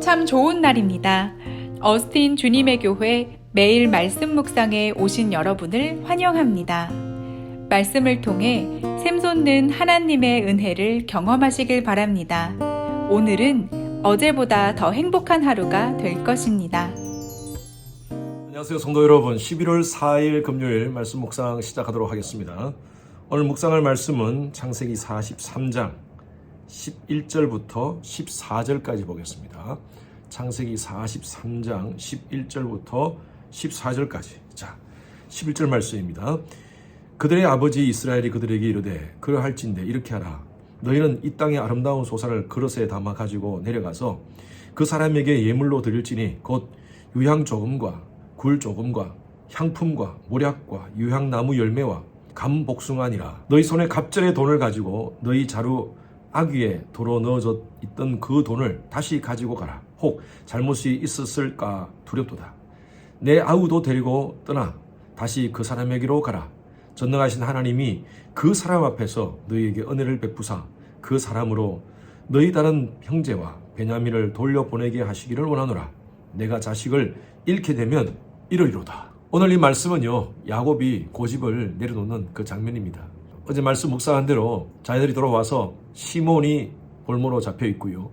참 좋은 날입니다. 어스틴 주님의 교회 매일 말씀 묵상에 오신 여러분을 환영합니다. 말씀을 통해 샘솟는 하나님의 은혜를 경험하시길 바랍니다. 오늘은 어제보다 더 행복한 하루가 될 것입니다. 안녕하세요 성도 여러분, 11월 4일 금요일 말씀 묵상 시작하도록 하겠습니다. 오늘 묵상할 말씀은 창세기 43장 11절부터 14절까지 보겠습니다. 창세기 43장 11절부터 14절까지. 자, 11절 말씀입니다. 그들의 아버지 이스라엘이 그들에게 이르되 그러할진대 이렇게 하라. 너희는 이 땅의 아름다운 소산을 그릇에 담아 가지고 내려가서 그 사람에게 예물로 드릴지니 곧 유향 조금과 굴 조금과 향품과 모략과 유향나무 열매와 감복숭아니라. 너희 손에 갑절의 돈을 가지고 너희 자루 아귀에 도로 넣어져 있던 그 돈을 다시 가지고 가라. 혹 잘못이 있었을까 두렵도다. 내 아우도 데리고 떠나 다시 그 사람에게로 가라. 전능하신 하나님이 그 사람 앞에서 너희에게 은혜를 베푸사 그 사람으로 너희 다른 형제와 베냐민을 돌려보내게 하시기를 원하노라. 내가 자식을 잃게 되면 이러리로다. 오늘 이 말씀은요, 야곱이 고집을 내려놓는 그 장면입니다. 어제 말씀 묵상한 대로 자녀들이 돌아와서 시몬이 볼모로 잡혀 있고요.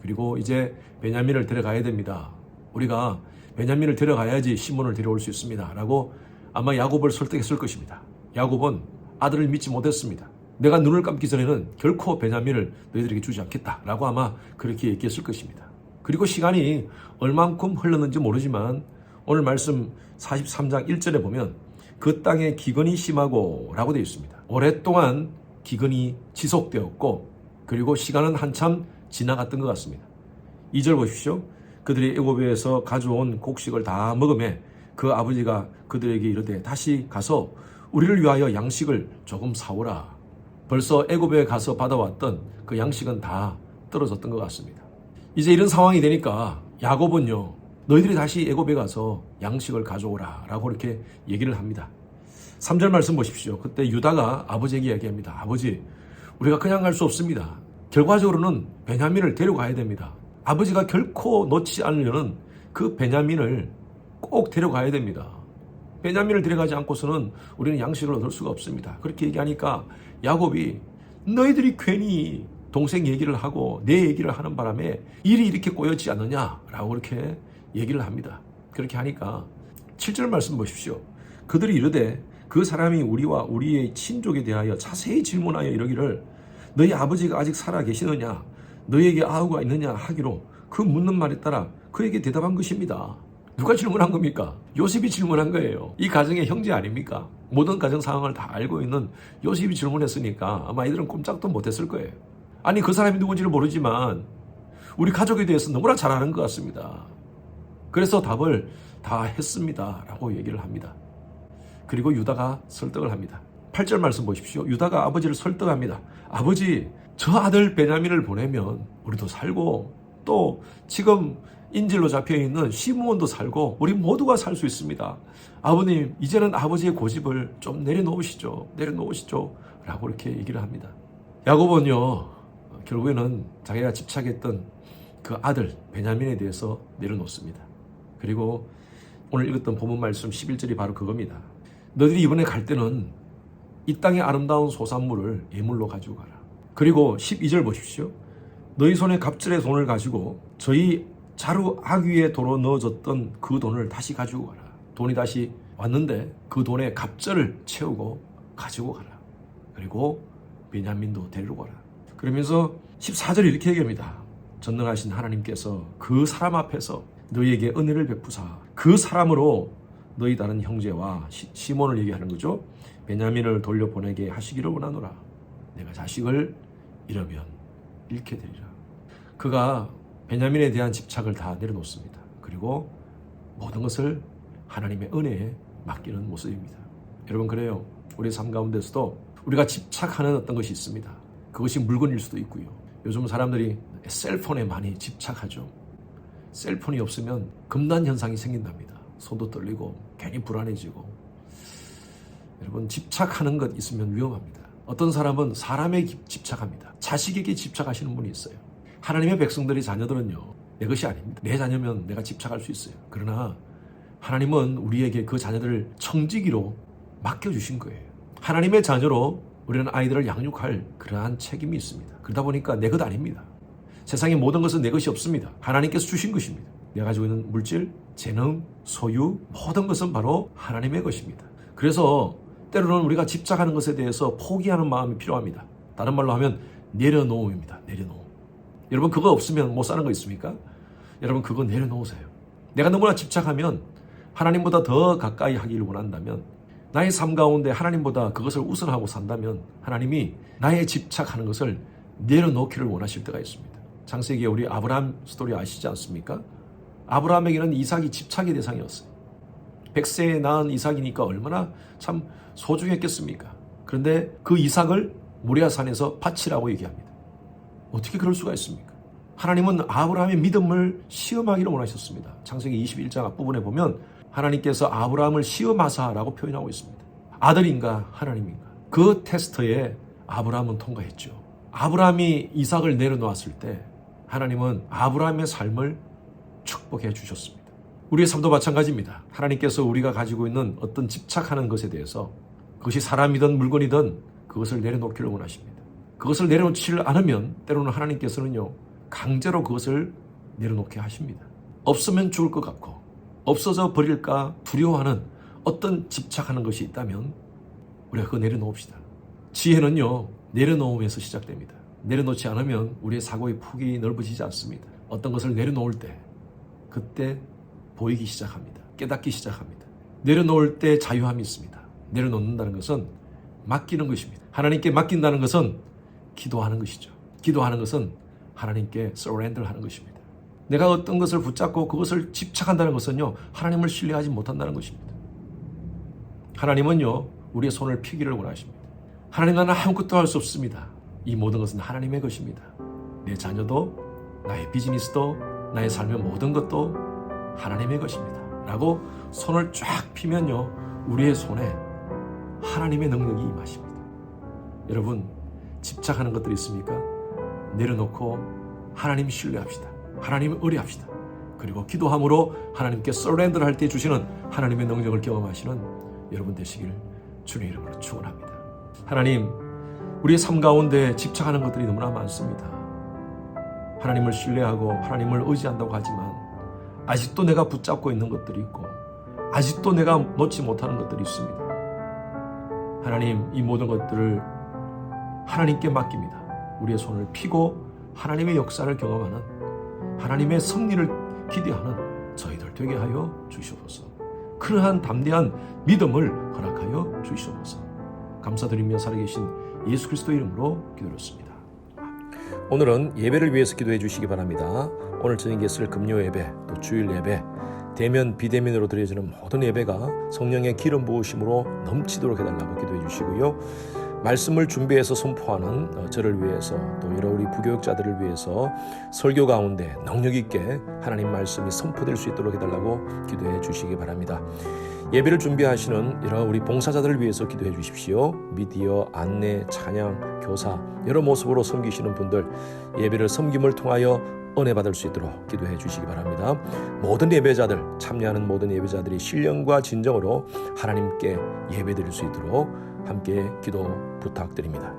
그리고 이제 베냐민을 데려가야 됩니다. 우리가 베냐민을 데려가야지 시몬을 데려올 수 있습니다. 라고 아마 야곱을 설득했을 것입니다. 야곱은 아들을 믿지 못했습니다. 내가 눈을 감기 전에는 결코 베냐민을 너희들에게 주지 않겠다. 라고 아마 그렇게 얘기했을 것입니다. 그리고 시간이 얼만큼 흘렀는지 모르지만 오늘 말씀 43장 1절에 보면 그 땅에 기근이 심하고 라고 되어 있습니다. 오랫동안 기근이 지속되었고 그리고 시간은 한참 지나갔던 것 같습니다. 2절 보십시오. 그들이 애굽에서 가져온 곡식을 다 먹음에 그 아버지가 그들에게 이르되 다시 가서 우리를 위하여 양식을 조금 사오라. 벌써 애굽에 가서 받아왔던 그 양식은 다 떨어졌던 것 같습니다. 이제 이런 상황이 되니까 야곱은요, 너희들이 다시 애굽에 가서 양식을 가져오라 라고 이렇게 얘기를 합니다. 3절 말씀 보십시오. 그때 유다가 아버지에게 얘기합니다. 아버지, 우리가 그냥 갈 수 없습니다. 결과적으로는 베냐민을 데려가야 됩니다. 아버지가 결코 놓지 않으려는 그 베냐민을 꼭 데려가야 됩니다. 베냐민을 데려가지 않고서는 우리는 양식을 얻을 수가 없습니다. 그렇게 얘기하니까 야곱이 너희들이 괜히 동생 얘기를 하고 내 얘기를 하는 바람에 일이 이렇게 꼬였지 않느냐라고 그렇게 얘기를 합니다. 그렇게 하니까 7절 말씀 보십시오. 그들이 이르되 그 사람이 우리와 우리의 친족에 대하여 자세히 질문하여 이러기를 너희 아버지가 아직 살아 계시느냐 너희에게 아우가 있느냐 하기로 그 묻는 말에 따라 그에게 대답한 것입니다. 누가 질문한 겁니까? 요셉이 질문한 거예요. 이 가정의 형제 아닙니까? 모든 가정 상황을 다 알고 있는 요셉이 질문했으니까 아마 이들은 꼼짝도 못했을 거예요. 아니 그 사람이 누군지를 모르지만 우리 가족에 대해서 너무나 잘 아는 것 같습니다. 그래서 답을 다 했습니다 라고 얘기를 합니다. 그리고 유다가 설득을 합니다. 8절 말씀 보십시오. 유다가 아버지를 설득합니다. 아버지, 저 아들 베냐민을 보내면 우리도 살고 또 지금 인질로 잡혀있는 시므온도 살고 우리 모두가 살 수 있습니다. 아버님, 이제는 아버지의 고집을 좀 내려놓으시죠 라고 이렇게 얘기를 합니다. 야곱은요, 결국에는 자기가 집착했던 그 아들 베냐민에 대해서 내려놓습니다. 그리고 오늘 읽었던 본문 말씀 11절이 바로 그겁니다. 너희들이 이번에 갈 때는 이 땅의 아름다운 소산물을 예물로 가지고 가라. 그리고 12절 보십시오. 너희 손에 갑절의 돈을 가지고 저희 자루 아귀에 도로 넣어졌던 그 돈을 다시 가지고 가라. 돈이 다시 왔는데 그 돈에 갑절을 채우고 가지고 가라. 그리고 베냐민도 데리러 가라. 그러면서 14절에 이렇게 얘기합니다. 전능하신 하나님께서 그 사람 앞에서 너희에게 은혜를 베푸사 그 사람으로 너희 다른 형제와 시몬을 얘기하는 거죠. 베냐민을 돌려보내게 하시기를 원하노라. 내가 자식을 잃으면 잃게 되리라. 그가 베냐민에 대한 집착을 다 내려놓습니다. 그리고 모든 것을 하나님의 은혜에 맡기는 모습입니다. 여러분, 그래요. 우리 삶 가운데서도 우리가 집착하는 어떤 것이 있습니다. 그것이 물건일 수도 있고요. 요즘 사람들이 셀폰에 많이 집착하죠. 셀폰이 없으면 금단 현상이 생긴답니다. 손도 떨리고 괜히 불안해지고. 여러분, 집착하는 것 있으면 위험합니다. 어떤 사람은 사람에게 집착합니다. 자식에게 집착하시는 분이 있어요. 하나님의 백성들이 자녀들은요, 내 것이 아닙니다. 내 자녀면 내가 집착할 수 있어요. 그러나 하나님은 우리에게 그 자녀들을 청지기로 맡겨주신 거예요. 하나님의 자녀로 우리는 아이들을 양육할 그러한 책임이 있습니다. 그러다 보니까 내 것 아닙니다. 세상의 모든 것은 내 것이 없습니다. 하나님께서 주신 것입니다. 내가 가지고 있는 물질, 재능, 소유, 모든 것은 바로 하나님의 것입니다. 그래서 때로는 우리가 집착하는 것에 대해서 포기하는 마음이 필요합니다. 다른 말로 하면 내려놓음입니다. 내려놓음. 여러분 그거 없으면 못 사는 거 있습니까? 여러분 그거 내려놓으세요. 내가 너무나 집착하면 하나님보다 더 가까이 하기를 원한다면, 나의 삶 가운데 하나님보다 그것을 우선하고 산다면 하나님이 나의 집착하는 것을 내려놓기를 원하실 때가 있습니다. 창세기에 우리 아브라함 스토리 아시지 않습니까? 아브라함에게는 이삭이 집착의 대상이었어요. 100세에 낳은 이삭이니까 얼마나 참 소중했겠습니까? 그런데 그 이삭을 모리아산에서 바치라고 얘기합니다. 어떻게 그럴 수가 있습니까? 하나님은 아브라함의 믿음을 시험하기를 원하셨습니다. 창세기 21장 앞부분에 보면 하나님께서 아브라함을 시험하사라고 표현하고 있습니다. 아들인가 하나님인가? 그 테스트에 아브라함은 통과했죠. 아브라함이 이삭을 내려놓았을 때 하나님은 아브라함의 삶을 축복해 주셨습니다. 우리의 삶도 마찬가지입니다. 하나님께서 우리가 가지고 있는 어떤 집착하는 것에 대해서, 그것이 사람이든 물건이든 그것을 내려놓기를 원하십니다. 그것을 내려놓지 않으면 때로는 하나님께서는요, 강제로 그것을 내려놓게 하십니다. 없으면 죽을 것 같고 없어져 버릴까 두려워하는 어떤 집착하는 것이 있다면 우리가 그거 내려놓읍시다. 지혜는요, 내려놓음에서 시작됩니다. 내려놓지 않으면 우리의 사고의 폭이 넓어지지 않습니다. 어떤 것을 내려놓을 때 그때 보이기 시작합니다. 깨닫기 시작합니다. 내려놓을 때 자유함이 있습니다. 내려놓는다는 것은 맡기는 것입니다. 하나님께 맡긴다는 것은 기도하는 것이죠. 기도하는 것은 하나님께 surrender 하는 것입니다. 내가 어떤 것을 붙잡고 그것을 집착한다는 것은요, 하나님을 신뢰하지 못한다는 것입니다. 하나님은요, 우리의 손을 피기를 원하십니다. 하나님, 나는 아무것도 할 수 없습니다. 이 모든 것은 하나님의 것입니다. 내 자녀도, 나의 비즈니스도, 나의 삶의 모든 것도 하나님의 것입니다. 라고 손을 쫙 피면요, 우리의 손에 하나님의 능력이 임하십니다. 여러분, 집착하는 것들이 있습니까? 내려놓고 하나님 신뢰합시다. 하나님을 의뢰합시다. 그리고 기도함으로 하나님께 서렌더를 할 때 주시는 하나님의 능력을 경험하시는 여러분 되시길 주님 이름으로 축원합니다. 하나님, 우리의 삶 가운데 집착하는 것들이 너무나 많습니다. 하나님을 신뢰하고 하나님을 의지한다고 하지만 아직도 내가 붙잡고 있는 것들이 있고 아직도 내가 놓지 못하는 것들이 있습니다. 하나님, 이 모든 것들을 하나님께 맡깁니다. 우리의 손을 펴고 하나님의 역사를 경험하는, 하나님의 승리를 기대하는 저희들 되게 하여 주시옵소서. 그러한 담대한 믿음을 허락하여 주시옵소서. 감사드리며 살아계신 예수 그리스도 이름으로 기도드렸습니다. 오늘은 예배를 위해서 기도해 주시기 바랍니다. 오늘 저녁에 있을 금요 예배, 또 주일 예배, 대면 비대면으로 드려지는 모든 예배가 성령의 기름 부으심으로 넘치도록 해달라고 기도해 주시고요. 말씀을 준비해서 선포하는 저를 위해서, 또 여러 우리 부교육자들을 위해서 설교 가운데 능력 있게 하나님 말씀이 선포될 수 있도록 해달라고 기도해 주시기 바랍니다. 예배를 준비하시는 여러 우리 봉사자들을 위해서 기도해 주십시오. 미디어, 안내, 찬양, 교사, 여러 모습으로 섬기시는 분들, 예배를 섬김을 통하여 은혜 받을 수 있도록 기도해 주시기 바랍니다. 모든 예배자들, 참여하는 모든 예배자들이 신령과 진정으로 하나님께 예배드릴 수 있도록 함께 기도 부탁드립니다.